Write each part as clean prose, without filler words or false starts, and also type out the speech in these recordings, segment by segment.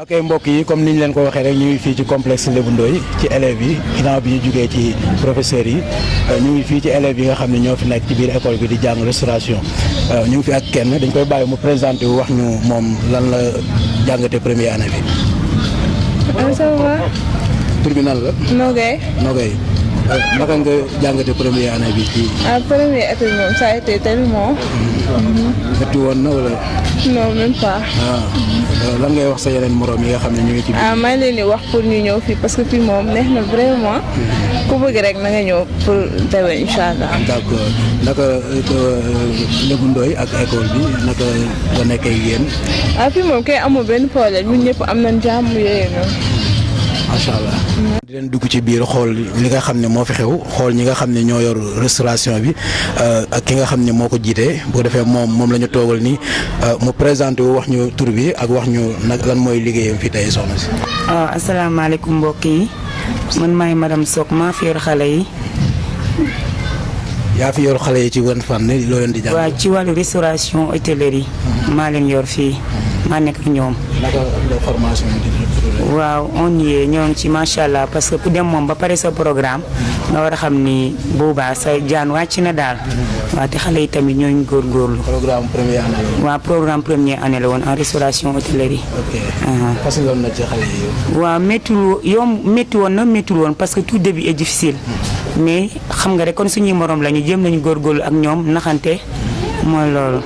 ok mbokk yi comme niñ leen ko waxee rek ñu ngi fii ci complexe Lébu Ndoye ci élèves yi ginnaaw bi ñu jugee ci professeurs yi ñu ngi fii ci élèves yi nga xam ne ñoo fi nekk ci biir école bi di jàng restauration ñu ngi fi ak kenn dañ koy bàyyi mu présenté wu wax ñu moom lan la jàngate première année bi. ça va. tur bi nan la. Nogay. Nogay naka nga jàngate première année bi ci. Première année moom ça a été tellement. métti woon na wala. non même pas. lan ngay wax sa yeneen morom yi nga xam ne ñu ngi ci biir. maa ngi leen di wax pour ñu ñëw fii parce que fii moom neex na vraiment. ku bëgg rek na nga ñëw pour déwén incha allah. d'accord naka Lébu Ndoye ak école bi naka nga nekkee ak yéen. fii moom kay amul benn problème ñun ñëpp am nañ jàmm yooyu noonu. macha allah. di leen dugg ci biir xool li nga xam ne moo fi xew xool ñi nga xam ne ñoo yor restauration bi ak ki nga xam ne moo ko jiite bu ko defee moom la ñu toogal nii mu présenté wu wax ñu tur bi ak wax ñu nag lan mooy liggéeyam fii tey soxna si. waaw asalaamaaleykum mbokk yi man maay madame Sock maa fi yor xale yi. yaa fi yor xale yi ci wan fànn loo leen di jàng. waaw ci wàllu restauration hôtellerie maa leen yor fii maa nekk ak ñoom. naka la formation bi di waaw on y est ñoo ngi ci macha allah parce que ku dem moom ba pare sa programme nga war a xam ni boobaa sa jaan wàcc na daal. waaw te xale yi tamit ñoo ngi góorgóorlu. programme première année la. waaw programme première année la woon en restauration hôtellerie. ok fasiloon na ci xale yi. waaw métti woon na méttiwul woon parce que tout début est difficile. mais xam nga rek kon suñuy morom la ñu jéem nañu góorgóorlu ak ñoom naxante mooy loolu.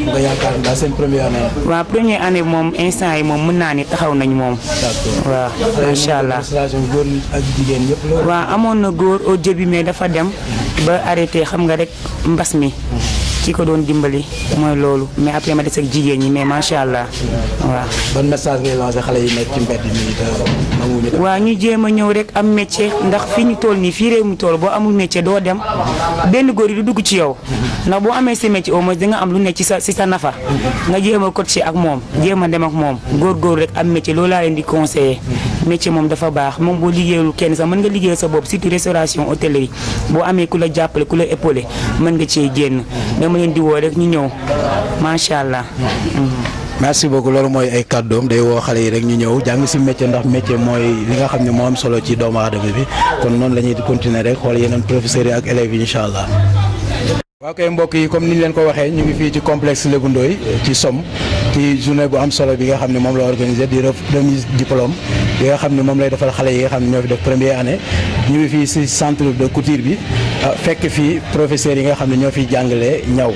nga yaakaar daal seen première année. waaw première année moom instant yi moom mën naa ni taxaw nañ moom. d'accord waaw macha allah. góor ak jigéen ñëpp la. waaw amoon na góor au début mais dafa dem ba arrêté xam nga rek mbas mi. ki ko doon dimbali mooy loolu mais après ma des ak jigéen ñi mais macha allah waaw. ban message ngay lancé xale yi nekk ci mbedd mi te nanguwuñu dem. waaw ñu jéem a ñëw rek am métier ndax fi ñu toll nii fii réew mi toll boo amul métier doo dem benn góor yi du dugg ci yow ndax boo amee sa métier au moins di nga am lu ne ci sa nafa nga jéem a coaché ak moom jéem a dem ak moom góor rek am métier loolu laa leen di conseillé métier moom dafa baax moom boo liggéeyul kenn sax mën nga liggéeyal sa bopp surtout restauration hôtellerie boo amee ku la jàppale ku la épaulé mën nga cee génn. ma leen di woo rek ñu ñëw macha allah. merci beaucoup loolu mooy ay kàddoom day woo xale yi rek ñu ñëw jàng si métier ndax métier mooy li nga xam ne moo am solo ci doomu aadama bi kon noonu la ñuy continuer rek xool yeneen professeurs yi ak élèves yi incha allah. waaw kay mbokk yi comme ni ñu leen ko waxee ñu ngi fii ci complexe Lébu Ndoye ci Somme ci journée bu am solo bi nga xam ne moom la organisé di remise diplôme bi nga xam ne moom lay defal xale yi nga xam ne ñoo fi def première année ñu ngi fii si centre de couture bi fekk fii professeurs yi nga xam ne ñoo fiy jàngalee ñaw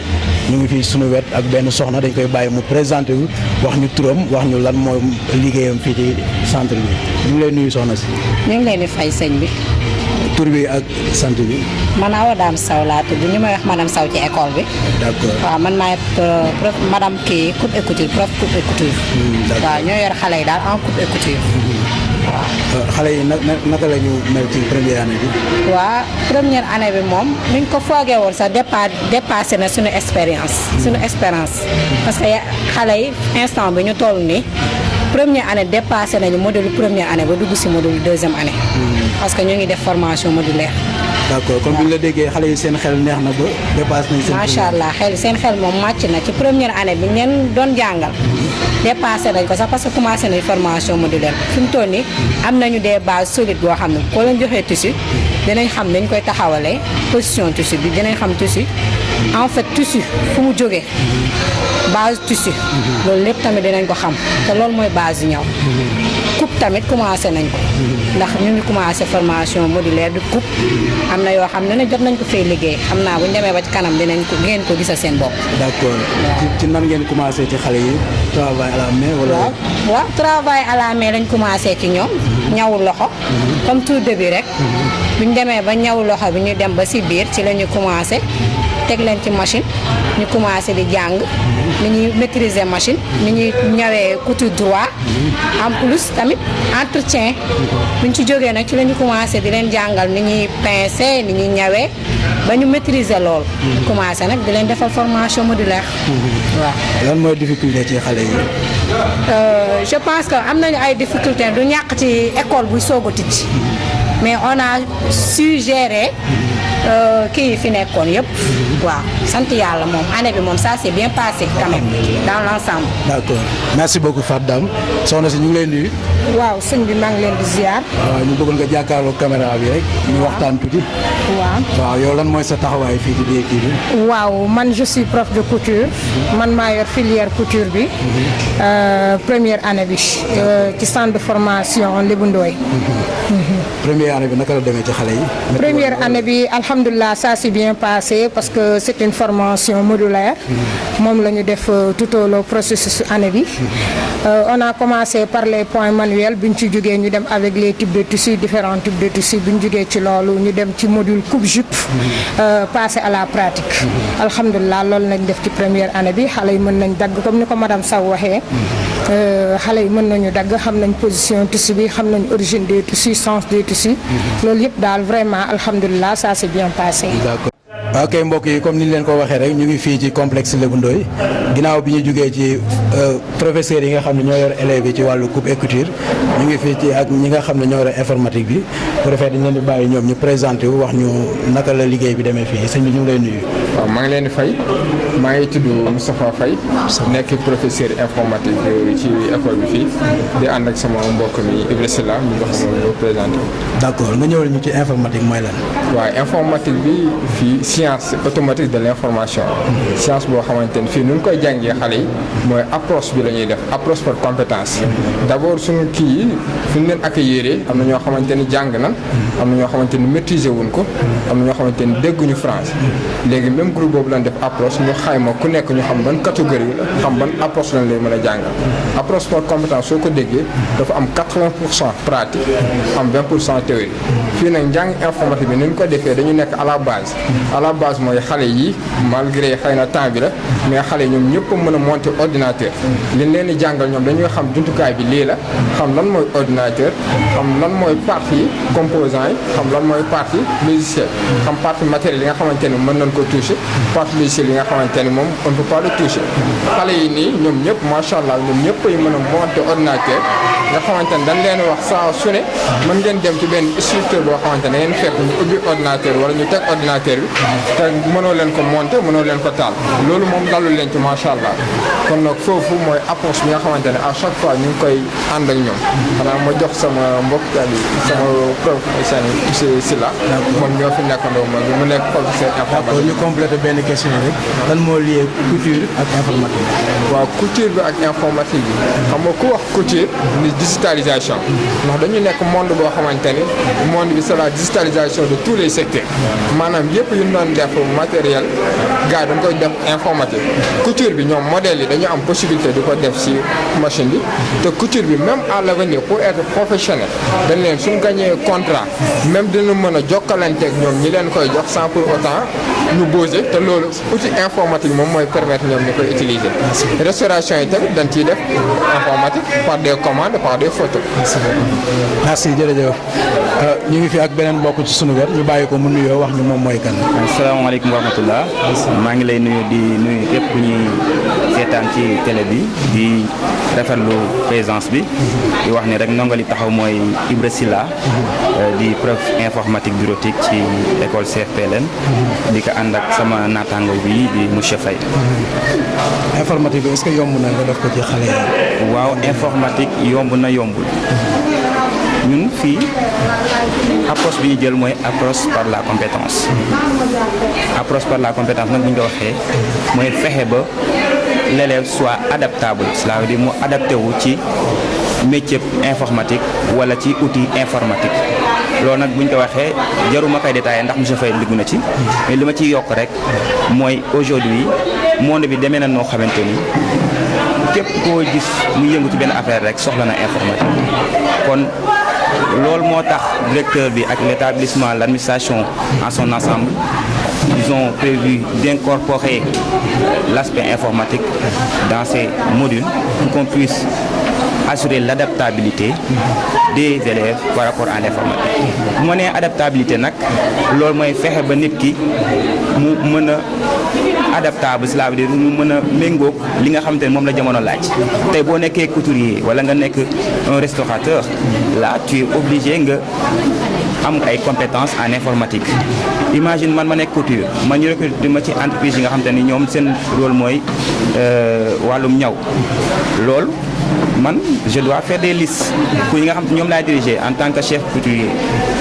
ñu ngi fii suñu wet ak benn soxna dañ koy bàyyi mu présenté wu wax ñu turam wax ñu lan mooy liggéeyam fii ci centre bi ñu ngi lay nuyu soxna si. ñu ngi leen di fay sëñ bi. tur bi ak sant bi. man Awa Dame Sow laa tudd ñu may wax madame Sow ci école bi. d'accord waaw man maay madame kii coupe et couture prof coupe et couture. waaw ñoo yor xale yi daal en coupe et couture. waaw xale yi naka la ñu mel ci première année bi. waaw première année bi moom ni ñu ko foogee woon sax dépassé na suñu expérience. suñu espérance. parce que xale yi instant bi ñu toll nii. première année dépassé nañu module première année ba dugg si module deuxième année. parce que ñu ngi def formation modulaire. d'accord kon bu ñu la déggee xale yi seen xel neex na ba dépassé nañ seen. macha allah seen xel moom màcc na ci première année bi ngeen doon jàngal. dépassé nañ ko sax parce que commencé nañ formation modulaire fi mu toll nii am nañu des bases solides boo xam ne koo leen joxee tissu dinañ xam dañ koy taxawalee position tissu bi dinañ xam tissu en fait tissu fu mu jógee. base tissu. loolu lépp tamit dinañ ko xam te loolu mooy base yu ñaw. coupe tamit commencé nañ ko. ndax ñu ngi commencé formation modulaire de coupe. am na yoo xam ne jot nañ ko fay liggéey xam naa bu ñu demee ba ci kanam dinañ ko ngeen ko gisal seen bopp. d'accord ci nan ngeen commencé ci xale yi travail à la main wala. waaw travail à la main lañ commencé ci ñoom. ñawu loxo. comme tout début rek. bu ñu demee ba ñawu loxo bi ñu dem ba si biir ci la ñu commencé. teg leen ci machine ñu commencé di jàng ni ñuy maîtriser machine ni ñuy ñawee couture droit en plus tamit entretien buñ ci jógee nag ci la ñu commencé di leen jàngal ni ñuy pincer ni ñuy ñawee ba ñu maîtriser lool. ñu commencé nag di leen defal formation modulaire. waaw. lan mooy difficulté ci xale yi. je pense que am nañu ay difficulté du ñàkk ci école buy soog a tijji mais on a su gérer kii yi fi nekkoon yëpp. waaw sant yàlla moom année bi moom ça s'est bien passé quand même dans l'ensemble. d'accord merci beaucoup Fatou Dame soxna si ñu ngi lay nuyu. waaw sëñ bi maa ngi leen di ziar. waaw ñu bëggoon nga jàkkaarloo caméra bi rek ñu waxtaan tuuti. waaw yow lan mooy sa taxawaay fii ci biir kii bi. waaw man je suis prof de couture. man maa yor filière couture bi. première année bi ci centre de formation Lébu Ndoye. première année bi naka la demee ci xale yi. première année bi alhamdulilah ça s'est bien passé parce que c'est une formation modulaire. moom la ñu def tout au long processus année bi. on a commencé par les points manuels bi ñu ci jógee ñu dem avec les types de tissus différents types de tissus bi ñu jógee ci loolu ñu dem ci module coupe-jupe. passer à la pratique. alhamdulilah loolu lañ def ci première année bi xale yi mën nañ dagg comme ni ko madame Sow waxee. xale yi mën nañu dagg xam nañ position tissu bi xam nañ origine des tissus sens des tissus. loolu yëpp daal vraiment alhamdulilah ça s'est bien passé. d'accord. ok mbokk yi comme ni ñu leen ko waxee rek ñu ngi fii ci complexe Lébu Ndoye ginnaaw bi ñu jugee ci professeurs yi nga xam ne ñoo yor élèves yi ci wàllu coupe et couture ñu ngi fii ci ak ñi nga xam ne ñoo yor informatique bi bu defee dañ leen di bàyyi ñoom ñu présenté wu wax ñu naka la liggéey bi demee fii sëñ bi ñu ngi lay nuyu. waaw maa ngi leen di fay maa ngi tudd Moustapha Faye nekk professeur informatique ci école bi fii di ànd ak sama mbokk mi Ibrahima Silla mi nga xam ne moo présenté. d'accord nga ñëwal ñu ci informatique mooy lan. waaw informatique bi fii science automatique de l'information. science boo xamante ni fii nu ñu koy jàngee xale yi mooy approche bi la ñuy def approche par compétence. d'abord suñu kii yi fi ñu leen accueillir am na ñoo xamante ni jàng nan am na ñoo xamante ni maîtriser wuñ ko am na ñoo xamante ni dégguñu français léegi même groupe boobu lañ def approche ñu xayma ku nekk ñu xam ban catégorie la xam ban approche lañ lay mën a jàngal. approche par compétence soo ko déggee dafa am 80% pratique am 20% théorie fii nag njàng informatique bi ni ñu ko defee dañu nekk à la base. à la base mooy xale yi malgré xëy na temps bi la mais xale yi ñoom ñëpp a mën a monter ordinateur. liñ leen di jàngal ñoom dañuy xam jumtukaay bi lii la xam lan mooy ordinateur xam lan mooy partie composant yi xam lan mooy partie logiciel xam partie matériel yi nga xamante ni mën nañ ko toucher partie logiciel yi nga xamante ni moom on ne peut pas le toucher xale yi nii ñoom ñëpp macha allah ñoom ñëpp ay mën a monter ordinateur nga xamante ni dañ leen wax saa su ne mën ngeen dem ci benn structure boo xamante ne ngeen fekk ñu ubbi ordinateur wala ñu teg ordinateur bi te mënoo leen ko monter mënoo leen ko taal loolu moom dalul leen ci macha allah kon nag foofu mooy approche bi nga xamante ne à chaque fois ñu ngi koy ànd ak ñoom xanaa ma jox sama mbokk yi sama professeur monsieur Silla moom ñoo fi nekkandoo moom mu nekk professeur informatique. ñu complété benn question rek lan moo lié couture ak informatique. waaw couture bi ak informatique bi xam nga ku wax couture ni digitalisation ndax dañu nekk monde boo xamante ni monde bi c'est la digitalisation de tous les secteurs maanaam yëpp yu ñu doon def matériel gars dañ koy def informatique couture bi ñoom modèle yi dañu am possibilité di ko def ci machine bi te couture bi même à l'avenir pour être professionnel dañ leen suñ gagné contrat même dina mën a jokkalanteeg ñoom ñi leen koy jox sans pour autant ñu bosé te loolu outil informatique moom mooy permettre ñoom ñu koy utiliser restauration yi tamit dañ ciy def informatique par des commandes par des photos. merci jërëjëf ñu ngi fi ak beneen mbokk ci sunu wet ñu bàyyi ko mu nuyoo wax ñu moom mooy kan. asalaamaaleykum wa rahmatullah maa ngi lay nuyu di nuyu képp ku ñuy seetaan ci télé bi di rafetlu présence bi di wax ni rek ndongo li taxaw mooy Ibra Silla di prof informatique bureautique ci école CFPLN di ko ànd ak sama naataango bi di monsieur Faye. informatique bi est-ce que yomb na nga def ko ci xale yi. waaw informatique yomb na yombul ñun fii approche bi ñu jël mooy approche par la compétence approche par la compétence nag bu ñu ko waxee mooy fexe ba l'élève soit adaptable cela veut dire mu adapté wu ci métier informatique wala ci outil informatique loolu nag bu ñu ko waxee jaruma koy détaillé ndax monsieur Faye dugg na ci mais li ma ciy yokk rek mooy aujourd'hui monde bi demee na noo xamante ni képp koo gis mu yëngu ci benn affaire rek soxla na informatique kon loolu moo tax directeur bi ak l'établissement l'administration en son ensemble ils ont prévu d'incorporer l'aspect informatique dans ces modules pour qu'on puisse assurer l'adaptabilité des élèves par rapport à l'informatique. bu ma nee adaptabilité nag loolu mooy fexe ba nit ki mu mën a adaptable cela veut dire mu mën a méngóog li nga xamante ne moom la jamono laaj tey boo nekkee couturier wala nga nekk un restaurateur là tu es obligé nga am ay compétences en informatique. Imagine man ma nekk couture man ñu recruter ma ci entreprise yi nga xam te ni ñoom seen rôle mooy wàllum ñaw loolu man je dois faire des listes pour ñi nga xam te ñoom laay diriger en tant que chef couturier.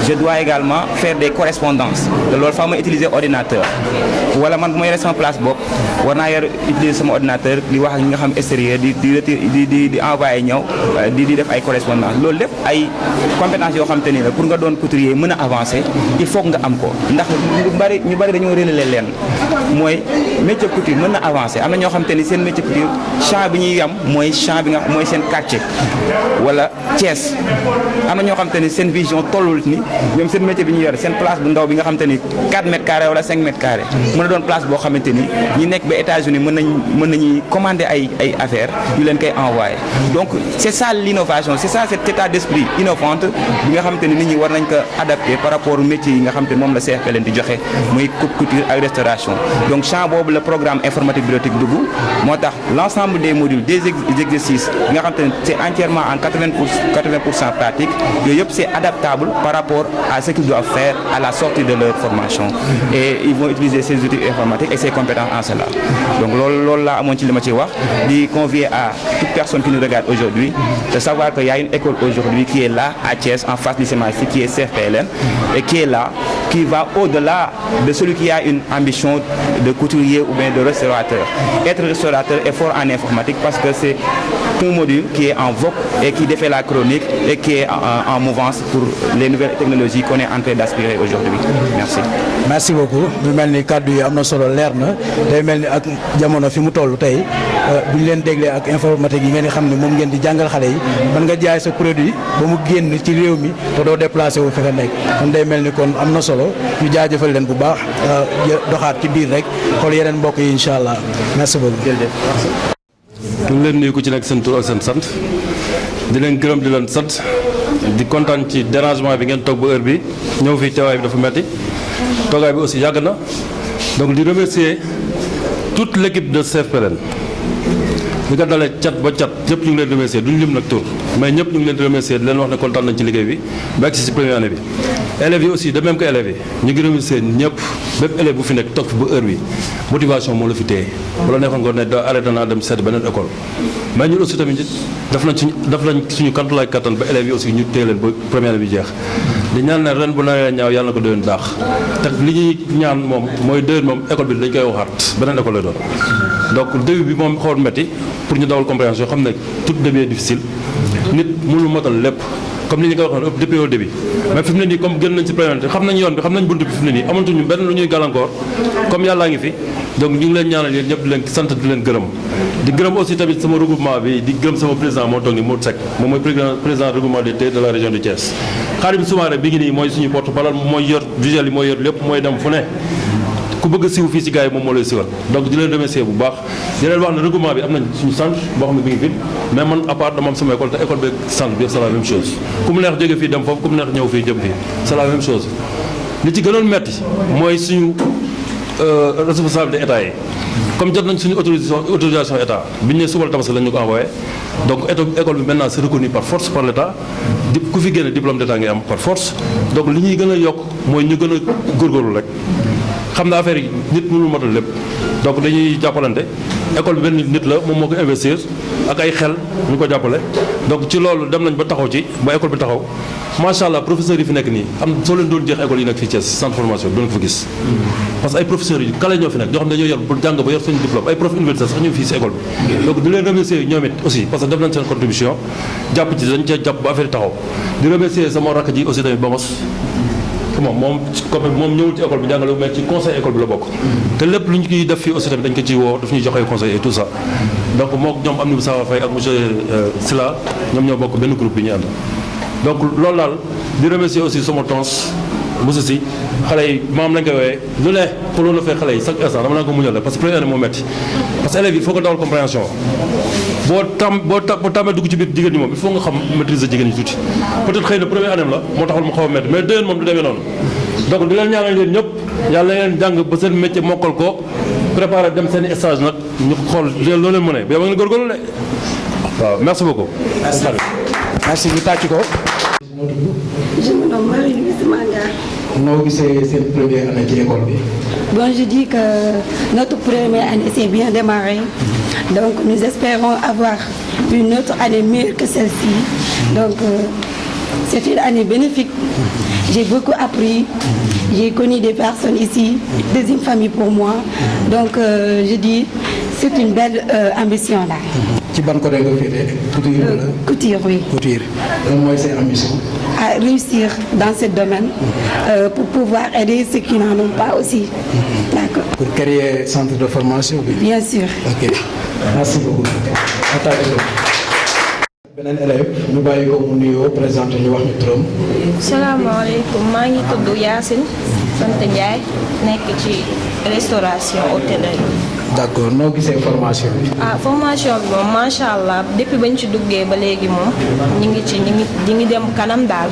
Je dois également faire des correspondances te loolu faa ma utiliser ordinateur wala man bu ma yore sama place bopp war naa yor utiliser sama ordinateur di wax ak ñi nga xam extérieur di envoyer ñëw di def ay correspondance loolu lépp ay compétences yoo xam te ni la pour nga doon couturier mën a avancer il faut nga am ko ndax ñu bari dañoo relayer leen mooy métier couture mën na avancer am na ñoo xam te ni seen métier couture champ bi ñuy yam mooy champ bi nga mooy seen quartier wala Thiès am na ñoo xam te ni seen vision tollul ni ñoom seen métier bi ñu yore seen place bu ndaw bi nga xam te ni 4 mètres carrés wala 5 mètres carrés mën na doon place boo xamante ni ñi nekk ba États-Unis mën nañuy commander ay affaires yu leen koy envoyer donc c'est ça l'innovation c'est ça cet état d'esprit innovante bi nga xamante ni nit ñi war nañ ko adapter par rapport au métier yi nga xamante ni moom la CFP leen di joxe muy couture ak restauration donc champ boobu le programme informatique bureautique dugg moo tax l'ensemble des modules des exercices bi nga xamante ni c'est entièrement en 80% pratique yooyu yëpp c'est adaptable par rapport à ce qu'ils doivent faire à la sortie de leur formation et ils vont utiliser ces outils informatiques et ces compétences en cela donc loolu laa amoon ci li ma ci wax di convier à toute personne qui nous regarde aujourd'hui de savoir qu'il y a une école aujourd'hui qui est là à Thiès en face du CMAC qui est CFPLN et qui est là qui va au-delà de celui qui a une ambition de couturier ou bien de restaurateur. Être restaurateur est fort en informatique parce que c'est un module qui est en vogue et qui défait la chronique et qui est en mouvance pour les nouvelles technologies qu'on est en train d'aspirer aujourd'hui. Merci. Merci beaucoup. mu mel ni kàddu yi am na solo leer na day mel ni ak jamono fi mu toll tey bu ñu leen déglee ak informatique yi ngeen di xam ne moom ngeen di jàngal xale yi mën nga jaay sa produit ba mu génn ci réew mi te doo déplacé wu fi nga nekk kon day mel ni kon am na solo ñu jaajëfal leen bu baax doxaat ci biir rek xool yeneen mbokk yi incha allah merci beaucoup. jërëjëf. ñu ngi leen nuyu ku ci nekk seen tur ak seen sant di leen gërëm di leen sant di kontaan ci dérangement bi ngeen toog ba heure bi ñëw fii teewaay bi dafa metti toogaay bi aussi yàgg na donc di remercier toute l'équipe de CFPLN li ko dalee cat ba cat ñëpp ñu ngi leen remercier duñu lim nag tur mais ñëpp ñu ngi leen remercier di leen wax ne kontaan nañ ci liggéey bi ba agsi si première année bi élèves yi aussi de même que élèves yi ñu ngi remercier ñëpp bépp élève bu fi nekk toog fi ba heure bi motivation moo la fi téye bu la neexoon nga ne da arrêté naa dem seet beneen école mais ñun aussi tamit def nañ suñu kantulaay kattan ba élèves yi aussi ñu téye leen ba première année bi jeex di ñaan ne ren bu nawee ñaaw yàlla na ko déwén daax te li ñuy ñaan moom mooy déwén moom école bi dañ koy waxaat beneen école lay doon donc début bi moom xawoon métti pour ñu dawal compréhension xam ne tout début est difficile nit mënul motal lépp comme ni ñu ko waxoon depuis au début mais fi mu ne nii comme gën nañ ci première xam nañ yoon bi xam nañ bunt bi fi mu ne nii amatuñu benn lu ñuy gàllankoor comme yàllaa ngi fi donc ñu ngi leen ñaanal yéen ñëpp di leen sant di leen gërëm di gërëm aussi tamit sama regroupement bi di gërëm sama président moo toog ni Modou Seck moom mooy président regroupement des TER de la région de Thiès Khadim Soumaré bi ngi nii mooy suñu porte-parole mooy yor visuel yi mooy yor lépp mooy dem fu ne ku bëgg a siw fii ci gars yi moom moo lay siwal donc di leen remercier bu baax di leen wax ne regroupement bi am nañ suñu centre boo xam ne bi ngi fi mais man à part dama am sama école te école bi centre bi c'est la même chose ku mu neex jóge fii dem foofu ku mu neex ñëw fii jëm fii c'est la même chose li ci gënoon metti mooy suñu responsabilité état yi comme jot nañ suñu autorisation état bi ñu ne subal tabaski lañ ñu ko envoyé donc école bi maintenant c'est reconnu par force par l'état di ku fi génne diplôme d'état ngay am par force donc li ñuy gën a yokk mooy ñu gën a góorgóorlu rek xam na affaire yi nit mënul matal lépp donc dañuy jàppalante école bi benn nit la moom moo ko investir ak ay xel ñu ko jàppale donc ci loolu dem nañ ba taxaw ci ba école bi taxaw macha allah professeurs yi fi nekk nii am soo leen doon jeex école yi nekk fii Thiès centre formation doon ko fa gis parce que ay professeurs yi kale ñoo fi nekk ñoo xam ne dañoo yor bu jàng ba yor seen diplôme ay prof université sax ñu ngi fii si école bi donc di leen remercier ñoom it aussi parce que def nañ seen contribution jàpp ci dañ cee jàpp ba affaire yi taxaw di remercier sama rakk ji aussi tamit Bamos moom ñëwul ci école bi jàngale mais ci conseil école bi la bokk te lépp lu ñu koy def fii aussi tamit dañ ko ciy woo daf ñuy jox ay conseil et tout ça donc moo ñoom am ni bu Sawa Faye ak monsieur Sila ñoom ñoo bokk benn groupe bi ñu ànd donc loolu daal di remercier aussi sama tons Moussa si xale yi maam lañ koy woowee lu ne xuloo na fee xale yi chaque instant dama naa ko muñal la parce que première année moo metti parce que élèves yi il faut que dawal compréhension boo tàmmee dugg ci biir jigéen ñi moom il faut nga xam maîtriser jigéen ñi tuuti peut-être xëy na première année la moo taxul mu xaw a métti mais déwén moom du demee noonu donc di leen ñaanal leen ñëpp yàlla na leen jàng ba seen métier mokkal ko préparer dem seen stage nag ñu xool loo leen mënee ba ngeen góorgóorlu de waaw merci beaucoup. merci ñu tàcc ko. Je me nomme Marie-Louise Manga. noo gisee seen première année ci école bi. Bon, je dis que notre première année s'est bien démarrée. Donc, nous espérons avoir une autre année meilleure que celle-ci. Donc, c'est une année bénéfique. J'ai beaucoup appris. J'ai connu des personnes ici, des familles pour moi. Donc, je dis, c'est une belle ambition là. ci ban côté nga féetee. couture wala. Couture, oui. couture lan mooy say ambition. À réussir dans ce domaine pour pouvoir aider ceux qui n'en ont pas aussi. D'accord. pour créer centre de formation bi. Bien sûr. ok merci beaucoup. beneen élève ñu bàyyi ko mu nuyoo présenté ñu wax ñu turam. salaamaaleykum maa ngi tudd Yacine sant Ndiaye nekk ci restauration hôtellerie. d'accord noo gisee formation bi. Formation bi moom macha allah depuis bañ ci duggee ba léegi moom ñi ngi dem kanam daal.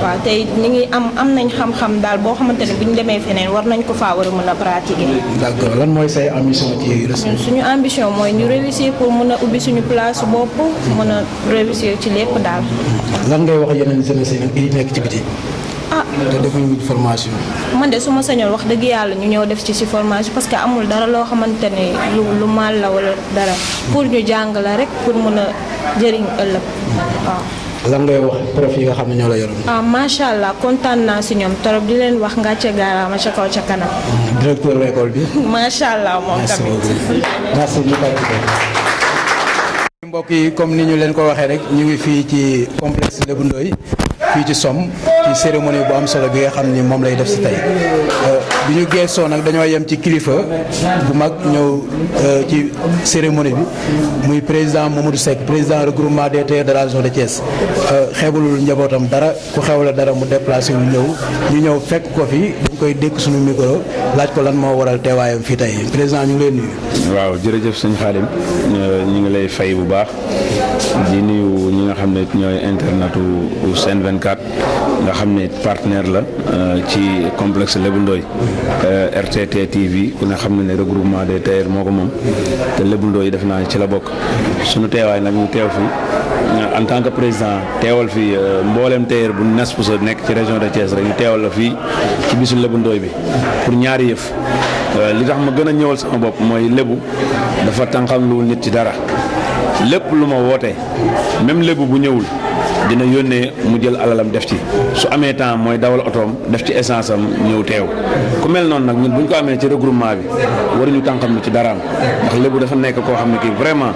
waaw tey ñi ngi am nañ xam-xam daal boo xamante ne bu ñu demee feneen war nañ ko faa war a mën a pratiquer. d'accord lan mooy say ambition ci restauration. suñu ambition mooy ñu réussir pour mën a ubbi suñu place bopp mën a réussir ci lépp daal. lan ngay wax yeneen jeunesse yi nekk ci biti. te defuñu formation. man de su ma sañoon wax dëgg yàlla ñu ñëw def ci formation parce que amul dara loo xamante ne lu mal la wala dara pour ñu jàng la rek pour mën a jëriñ ëllëg waaw. lan ngay wax prof yi nga xam ne ñoo la yoroon. macha allah kontaan naa si ñoom trop di leen wax ngàcce gaaraama ca kaw ca kanam. directeur école bi. macha allah moom tamit. merci beaucoup. mbokk yi comme ni ñu leen ko waxee rek ñu ngi fii ci complexe Lébu Ndoye fii ci Somme ci cérémonie bu am solo bi nga xam ni moom lay def si tey bi ñu geesoo nag dañoo yem ci kilifa bu mag ñëw ci cérémonie bi muy président Mamadou Seck président regroupement des tailleurs de la région de Thiès xeebulul njabootam dara ku xewle dara mu déplacé wu ñu ñëw fekk ko fi dañ koy dékk suñu micro laaj ko lan moo waral teewaayam fii tey président ñu ngi lay nuyu. waaw jërëjëf sëñ Khadim ñu ngi lay fay bu baax di nuyu ñi nga xam ne ñooy internetu Sen 24 nga xam ne partenaire la ci complexe Lébu Ndoye RTT TV ku ne xam ne regroupement des tailleurs moo ko moom te Lébu Ndoye def naa ci la bokk suñu teewaay nag ñu teew fi en tant que président teewal fi mboolem tailleur bu nes sa nekk ci région de Thiès rek ñu teewal la fii ci bisu Lébu Ndoye bi pour ñaari yëf li tax ma gën a ñëwal sama bopp mooy lébu dafa tànqam lu nit ci dara lépp lu ma woote même lébu bu ñëwul dina yónnee mu jël alalam def ci su amee temps mooy dawal otoom def ci essence am ñëw teew ku mel noonu nag ñun bu ñu ko amee ci regroupement bi waruñu tànqam lu ci daraam ndax lébu dafa nekk koo xam ne kii vraiment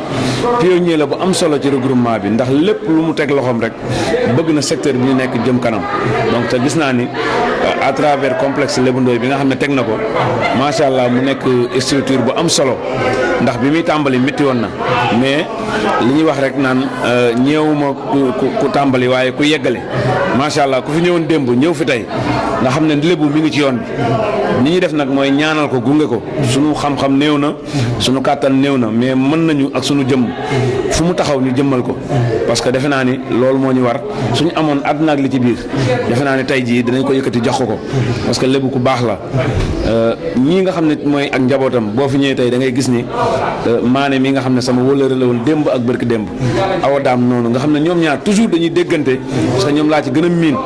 pionnier la bu am solo ci regroupement bi ndax lépp lu mu teg loxoom rek bëgg na secteur bi ñu nekk jëm kanam donc te gis naa ni à travers complexe Lébu Ndoye bi nga xam ne teg na ko macha allah mu nekk structure bu am solo ndax bi muy tàmbali métti woon na mais li ñuy wax rek naan ñeewuma ku tàmbali waaye ku yeggale macha allah ku fi ñëwoon démb ñëw fi tey nga xam ne lébu mi ngi ci yoon bi ni ñuy def nag mooy ñaanal ko gunge ko sunu xam-xam néew na sunu kàttan néew na mais mën nañu ak sunu jëmm fu mu taxaw ñu jëmmal ko parce que defe naa ni loolu moo ñu war suñu amoon àdduna ak li ci biir defe naa ni tey jii dinañ ko yëkkati jox ko parce que lébu ku baax la ñii nga xam ne mooy ak njabootam boo fi ñëwee tey da ngay gis ni maane mi nga xam ne sama wóllëre la woon démb ak bërki démb awa daam noonu nga xam ne ñoom ñaar toujours dañuy déggante parce que ñoom laa ci gën a miin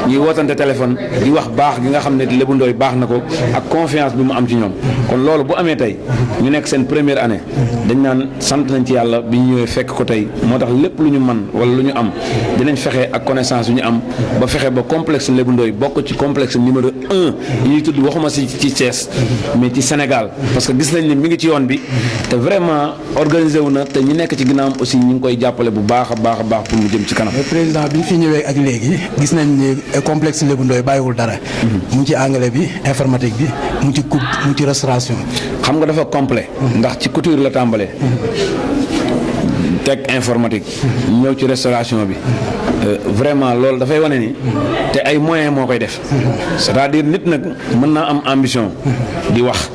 ñuy wootante téléphone di wax baax gi nga xam ne Lébu Ndoye baax na ko ak confiance bi mu am ci ñoom kon loolu bu amee tey ñu nekk seen première année dañ naan sant nañ ci yàlla bi ñu ñëwee fekk ko tey moo tax lépp lu ñu man wala lu ñu am dinañ fexe ak connaissance yu ñu am ba fexe ba complexe Lébu Ndoye bokk ci complexe numéro 1 yi ñuy tudd waxuma ci Thiès mais ci Sénégal parce que gis nañ ni mi ngi ci yoon bi te vraiment organisé wu na te ñi nekk ci ginnaawam aussi ñu ngi koy jàppale bu baax a baax a baax pour mu jëm ci kanam. président bi ñu fi ñëwee ak léegi gis nañ ni complexe Lébu Ndoye bàyyiwul dara mu ngi ci anglais bi informatique bi mu ngi ci coupe mu ngi ci restauration. xam nga dafa complet ndax ci couture la tàmbalee. teg informatique ñëw ci restauration bi vraiment loolu dafay wane ni te ay moyens moo koy def c'est-à-dire nit nag mën naa am ambition di wax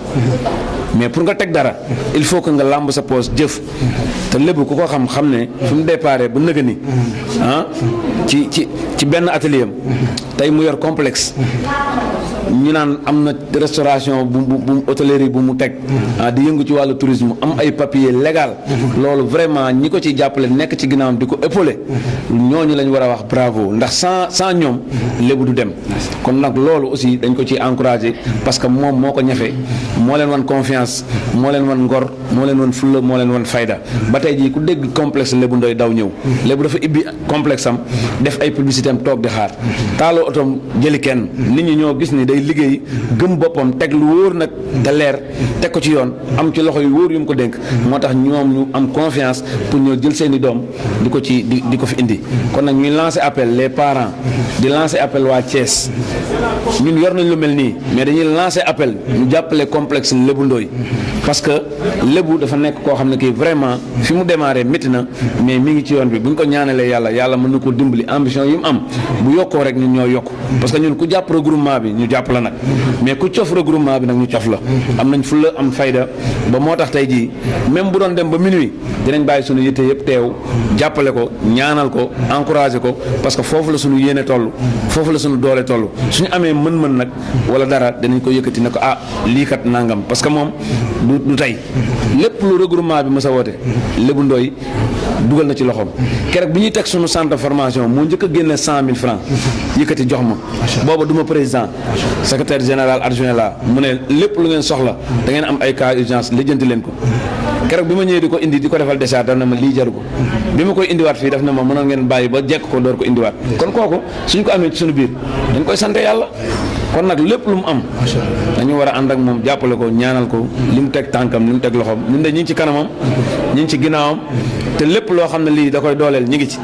mais pour nga teg dara il faut que nga làmb sa poche jëf te lébu ku ko xam ne fi mu déparé ba nëga ni ci benn atelier am tey mu yor complexe ñu naan am na restauration bu hôtellerie bu mu teg di yëngu ci wàllu tourisme am ay papier légal loolu vraiment ñi ko ci jàppale nekk ci ginnaawam di ko épauler ñooñu lañ war a wax bravo ndax sans ñoom lébu du dem kon nag loolu aussi dañ ko ci encourager parce que moom moo ko ñafe moo leen wan confiance moo leen wan ngor moo leen wan fulla moo leen wan fayda ba tey jii ku dégg complexe Lébu Ndoye daw ñëw lébu dafa ibbi complexe am def ay publicité am toog di xaar taaloo otom jëli kenn nit ñi ñoo gis ni day liggéey gëm boppam teg lu wóor nag te leer teg ko ci yoon am ci loxo yu wóor yu mu ko dénk moo tax ñoom ñu am confiance pour ñoo jël seeni doom di ko ci di ko fi indi kon nag ñuy lancer appel les parents di lancer appel waa Thiès ñun yor nañ lu mel nii mais dañuy lancer appel ñu jàppale complexe Lébu Ndoye parce que lébu dafa nekk koo xam ne kii vraiment fi mu démarré métti na mais mi ngi ci yoon bi bu ñu ko ñaanalee yàlla mën na ko dimbali ambition yi mu am bu yokkoo rek ñun ñoo yokk parce que ñun ku jàpp regroupement bi ñu jàpp la nag mais ku cof regroupement bi nag ñu cof la am nañ fulla am fayda ba moo tax tey jii même bu doon dem ba minuit dinañ bàyyi suñu yitte yëpp teew jàppale ko ñaanal ko encouragé ko parce que foofu la suñu yéene toll foofu la suñu doole toll suñu amee mën-mën nag wala dara dinañ ko yëkkati ne ko lii kat nangam parce que moom du tey lépp lu regroupement bi mës a woote Lébu Ndoye dugal na ci loxoom keroog bi ñuy teg suñu centre de formation moo njëkk a génne 100 000 francs yëkkati jox ma booba du ma président secrétaire général adjoint la mu ne lépp lu ngeen soxla da ngeen am ay cas urgence lijjanti leen ko keroog bi ma ñëwee di ko indi di ko defal décharge daf na ma lii jaru ko bi ma koy indiwaat fii daf na ma mënoon ngeen bàyyi ba jekk ko door ko indiwaat kon kooku suñ ko amee ci suñu biir dañ koy sant yàlla kon nag lépp lu mu am dañu war a ànd ak moom jàppale ko ñaanal ko li mu teg tànkam li mu teg loxoom ñun de ñi ngi ci kanamam ñi ngi ci ginnaawam te lépp loo xam ne lii da koy dooleel ñi ngi ci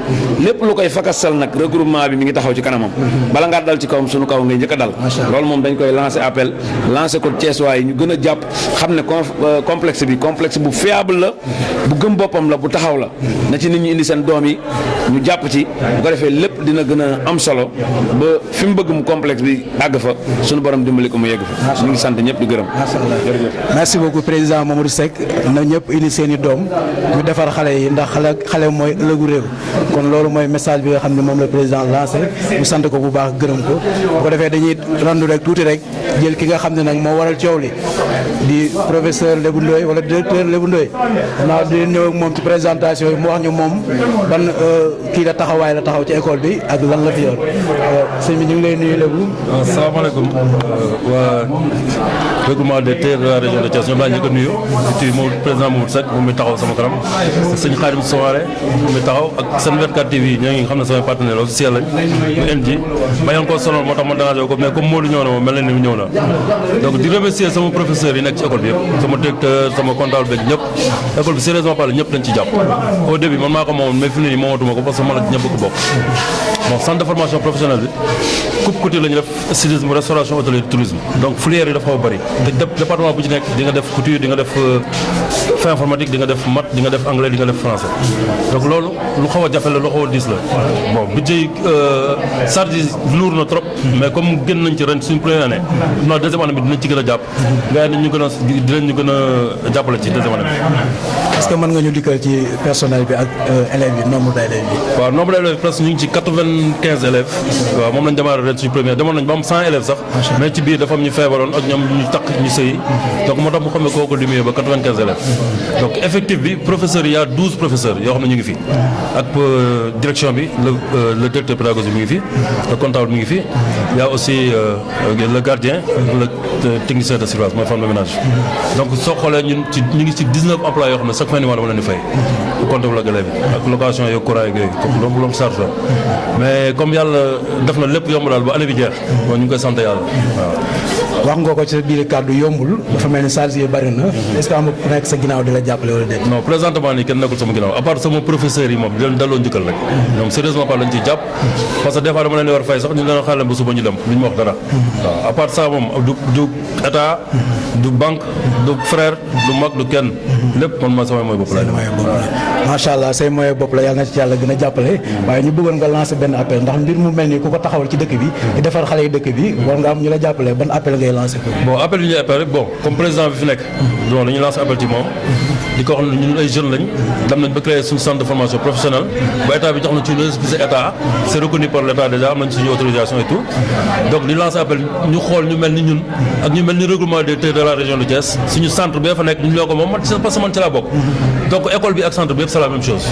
lépp lu koy fakasal nag regroupement bi mi ngi taxaw ci kanamam bala ngaa dal ci kawam suñu kaw ngay njëkk a dal loolu moom dañ koy lancer appel lancer ko Thiès waaye ñu gën a jàpp xam ne complexe bi complexe bu fiable la bu gëm boppam la bu taxaw la na ci nit ñi indi seen doom yi ñu jàpp ci bu ko defee lépp dina gën a am solo ba fi mu bëgg mu complexe bi àgg fa suñu borom dimbali ko mu yegg fa ñu ngi sant ñëpp di gërëm. merci beaucoup président Mamadou Seck na ñëpp indi seen i doom ñu defar xale yi ndax xale mooy ëllëgu réew kon loolu mooy message bi nga xam ne moom la président lancé ñu sant ko bu baax gërëm ko bu ko defee dañuy randu rek tuuti rek jël ki nga xam ne nag moo waral coow li di professeur Lébu Ndoye wala directeur Lébu Ndoye naa di ñëw ak moom ci présentation yi mu wax ñu moom ban kii la taxawaay la taxaw ci école bi ak lan la fi yor sëñ bi ñu ngi lay nuyu Lébu. asalaamaaleykum waa regroupement des terres de la région de Thiès ñoom laa ñu ko nuyu ci moom président Mamadou Seck moom mi taxaw sama kanam sëñ Khadim Soumaré moom mi taxaw ak Sen 24 TV ñoo ngi xam ne samay partenaire officiel lañ bu MJ bañoon koo sonal moo tax ma dangagé ko mais comme Modou ñëw na moom mel na ni ñëw na donc di remercier sama professeur yi nekk ci école bi yëpp sama directeur sama comptable beeg ñëpp école bi sérieusement parlé ñëpp dañ ci jàpp au début man maa ko moomoon mais fi mu ne nii moomatuma ko parce que man ak ñëpp ko bokk bon centre de formation professionnelle bi coupe couture la ñu def stylisme restauration hôtellerie tourisme donc filière yi dafa xaw a bëri te département bu ci nekk di nga def couture di nga def fin informatique di nga def maths di nga def anglais di nga def français donc loolu lu xaw a jafe la lu xaw a diis la bon budget charge yi lourd na trop mais comme génn nañ ci ren suñu première année non deuxième année bi dinañ ci gën a jàpp gars yi dinañ ñu gën a jàppale ci deuxième année bi. est-ce que mën nga ñu dikkal ci personnel bi ak élèves yi nombre d'élèves yi. waaw nombre d'élèves presque ñu ngi ci 95 élèves waaw moom lañ démarré ren suñu première demoon nañ ba am 100 élèves sax mais ci biir dafa am ñu feebaroon ak ñoom ñu takk ñu sëyi donc moo tax mu xam ne kooku diminué ba 95 élèves donc effectif bi professeurs yi y a 12 professeurs yoo xam ne ñu ngi fi ak direction bi le directeur pédagogique mi ngi fi le comptable mi ngi fi y a aussi le gardien le technicien de surveillance mooy femme de ménage donc soo xoolee ñun ci ñu ngi ci 19 emplois yoo xam ne chaque fin du mois dama leen di fay comptable ak élèves yi ak location yeeg courant yeeg yooyu donc loolu charge la mais comme yàlla def na lépp yomb daal ba année bi jeex bon ñu ngi koy sant yàlla waaw. wax nga ko ci biir kàddu yombul dafa mel ni charge yi bari na est-ce que am ku nekk sa ginnaaw di la jàppale wala déet. non présentement nii kenn nekkul sama ginnaaw à part sama professeurs yi moom di leen delloo njukkal rek ñoom sérieusement pas lañ ciy jàpp parce que des fois dama leen di war fay sax ñu leen xaaral ba suba ñu dem duñ ma wax dara waaw à part ça moom du état du banque du frère du mag du kenn lépp man ma samay mooy bopp la macha allah say moyen bopp la yàlla na ci yàlla gën a jàppale waaye ñu bëggoon nga lancer benn appel ndax mbir mu mel ni ku ko taxawal ci dëkk bi di defar xale yi dëkk bi war nga am ñu la jàppale ban appel ngay lancer ko. bon appel yi ñuy appel rek bon comme président bi fi nekk donc dañuy lancer appel ci moom di ko wax ne ñun ay jeunes lañ dem nañ ba créer suñu centre de formation professionnelle ba état bi jox na ci une responsabilité état c'est reconnu par l'état déjà am nañ suñu autorisation et tout donc di lancer appel ñu xool ñu mel ni ñun ak ñu mel ni regroupement des de la région de Thiès suñu centre bi fa nekk ñu ñoo ko moom man parce que man ci laa bokk donc école bi ak centre bi yëpp c'est la même chose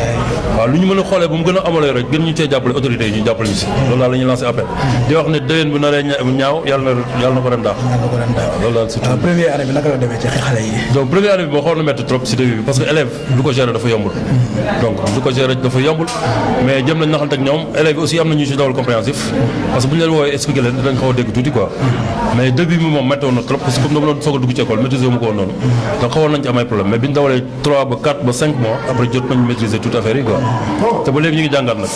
waaw lu ñu mën a xoolee ba mu gën a amalee rek gën ñu cee jàppale autorités yi ñu jàppale ñu si loolu daal la ñuy lancer appel di wax ne déwén bu naree ñaaw yàlla na ko ren daax loolu daal surtout première année bi naka la demee ci xale yi. donc première année bi moo xawoon na métti trop si début bi parce que élève du ko gérer dafa yombul donc du ko gérer dafa yombul mais jëm nañ naxante ak ñoom élèves aussi am na ñu si dawal compréhensif parce que bu ñu leen woowee expliquer leen dinañ xaw a dégg tuuti quoi mais début bi moom méttoon na trop parce que comme dama doon soog a dugg ci école maîtriser mu ko woon noonu donc xawoon nañ ci am ay problème mais bi ñu dawalee 3 ba 4 ba 5 mois après jot nañ maîtriser toute affaire yi quoi te ba léegi ñu ngi jàngaat nag.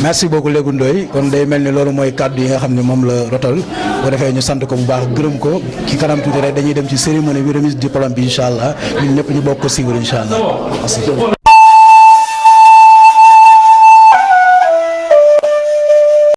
merci beaucoup Léegu Ndoye kon day mel ni loolu mooy kàddu yi nga xam ne moom la rotal bu defee ñu sant ko bu baax gërëm ko ci kanam tuuti rek dañuy dem ci cérémonie bi remise diplôme bi incha allah ñun ñëpp ñu bokk ko suivre incha allah.